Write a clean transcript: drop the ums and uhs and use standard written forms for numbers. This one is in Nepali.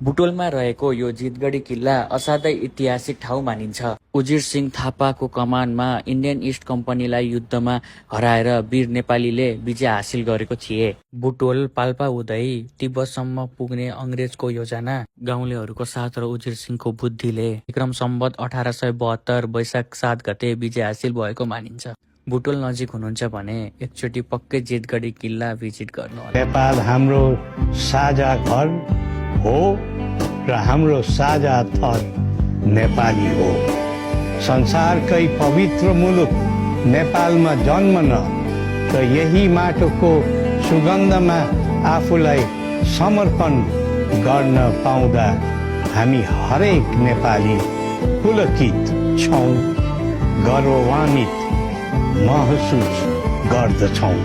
बुटोलमा रहेको यो जितगढी किल्ला असाध्यै ऐतिहासिक ठाउँ मानिन्छ। उजिर सिंह थापाको कमानमा इन्डियन इस्ट कम्पनीलाई युद्धमा हराएर वीर नेपालीले विजय हासिल गरेको थिए। बुटोल पाल्पा हुँदै तिब्बतसम्म पुग्ने अङ्ग्रेजको योजना गाउँलेहरूको साथ र उजिर सिंहको बुद्धिले विक्रम सम्वत 1872 वैशाख 7 गते विजय हासिल भएको मानिन्छ। बुटोल नजिक हुनुहुन्छ भने एकचोटि पक्कै जितगढी किल्ला भिजिट गर्नुहोला। नेपाल हाम्रो साझा घर हो र हाम्रो साझा थर नेपाली हो। संसारकै पवित्र मुलुक नेपालमा जन्मन र यही माटोको सुगन्धमा आफूलाई समर्पण गर्न पाउँदा हामी हरेक नेपाली पुलकित छौँ, गर्वान्वित महसुस गर्दछौँ।